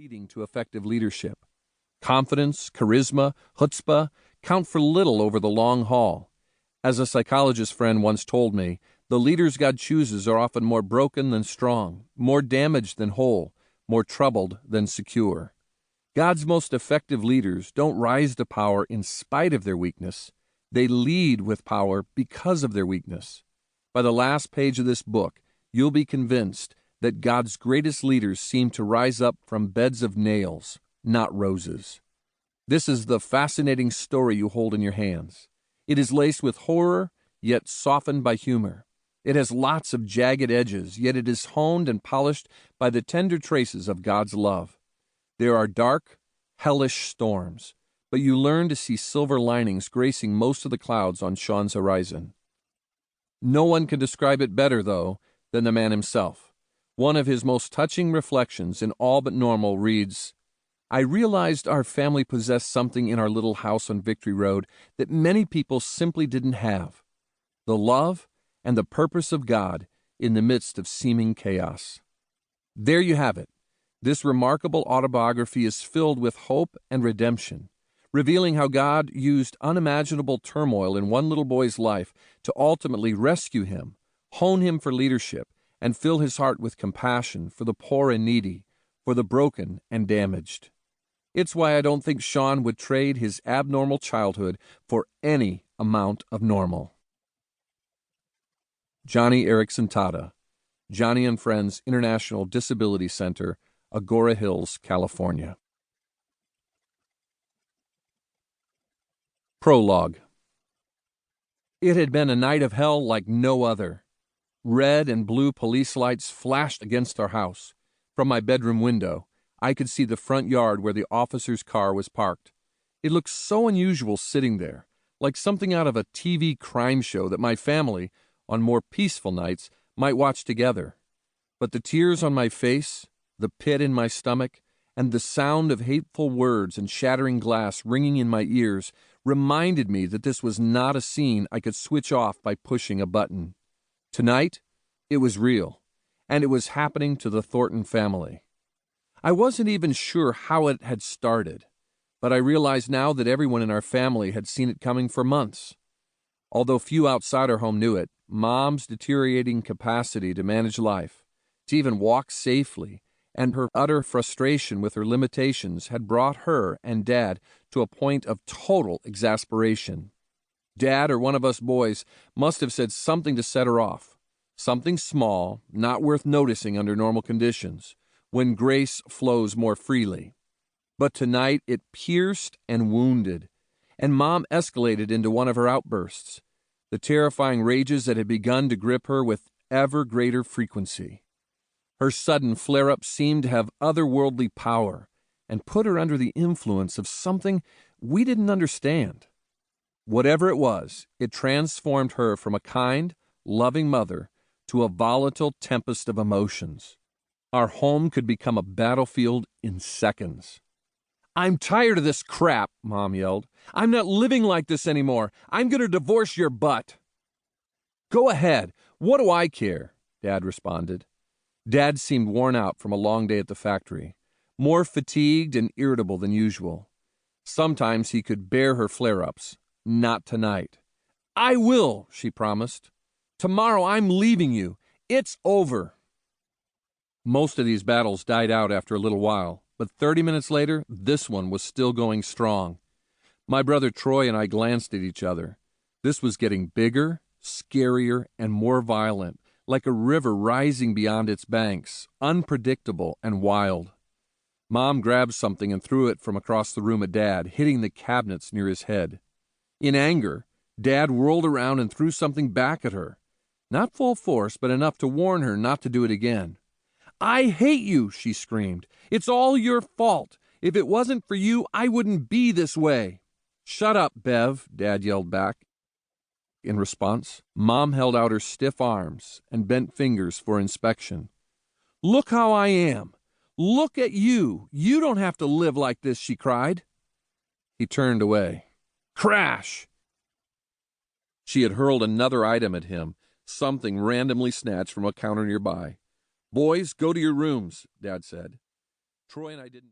leading to effective leadership. Confidence, charisma, chutzpah count for little over the long haul. As a psychologist friend once told me, the leaders God chooses are often more broken than strong, more damaged than whole, more troubled than secure. God's most effective leaders don't rise to power in spite of their weakness. They lead with power because of their weakness. By the last page of this book, you'll be convinced that God's greatest leaders seem to rise up from beds of nails, not roses. This is the fascinating story you hold in your hands. It is laced with horror, yet softened by humor. It has lots of jagged edges, yet it is honed and polished by the tender traces of God's love. There are dark, hellish storms, but you learn to see silver linings gracing most of the clouds on Shawn's horizon. No one can describe it better, though, than the man himself. One of his most touching reflections in All But Normal reads, "I realized our family possessed something in our little house on Victory Road that many people simply didn't have. The love and the purpose of God in the midst of seeming chaos." There you have it. This remarkable autobiography is filled with hope and redemption, revealing how God used unimaginable turmoil in one little boy's life to ultimately rescue him, hone him for leadership, and fill his heart with compassion for the poor and needy, for the broken and damaged. It's why I don't think Shawn would trade his abnormal childhood for any amount of normal. Johnny Erickson Tata, Johnny and Friends International Disability Center, Agora Hills, California. Prologue. It had been a night of hell like no other. Red and blue police lights flashed against our house. From my bedroom window, I could see the front yard where the officer's car was parked. It looked so unusual sitting there, like something out of a TV crime show that my family, on more peaceful nights, might watch together. But the tears on my face, the pit in my stomach, and the sound of hateful words and shattering glass ringing in my ears reminded me that this was not a scene I could switch off by pushing a button. Tonight, it was real, and it was happening to the Thornton family. I wasn't even sure how it had started, but I realized now that everyone in our family had seen it coming for months. Although few outside our home knew it, Mom's deteriorating capacity to manage life, to even walk safely, and her utter frustration with her limitations had brought her and Dad to a point of total exasperation. Dad or one of us boys must have said something to set her off, something small, not worth noticing under normal conditions, when grace flows more freely. But tonight it pierced and wounded, and Mom escalated into one of her outbursts, the terrifying rages that had begun to grip her with ever greater frequency. Her sudden flare-up seemed to have otherworldly power and put her under the influence of something we didn't understand. Whatever it was, it transformed her from a kind, loving mother to a volatile tempest of emotions. Our home could become a battlefield in seconds. "I'm tired of this crap," Mom yelled. "I'm not living like this anymore. I'm going to divorce your butt." "Go ahead. What do I care?" Dad responded. Dad seemed worn out from a long day at the factory, more fatigued and irritable than usual. Sometimes he could bear her flare-ups. Not tonight. "I will," she promised. "Tomorrow I'm leaving you. It's over." Most of these battles died out after a little while, but 30 minutes later, this one was still going strong. My brother Troy and I glanced at each other. This was getting bigger, scarier, and more violent, like a river rising beyond its banks, unpredictable and wild. Mom grabbed something and threw it from across the room at Dad, hitting the cabinets near his head. In anger, Dad whirled around and threw something back at her. Not full force, but enough to warn her not to do it again. "I hate you," she screamed. "It's all your fault. If it wasn't for you, I wouldn't be this way." "Shut up, Bev," Dad yelled back. In response, Mom held out her stiff arms and bent fingers for inspection. "Look how I am. Look at you. You don't have to live like this," she cried. He turned away. Crash! She had hurled another item at him, something randomly snatched from a counter nearby. "Boys, go to your rooms," Dad said. Troy and I didn't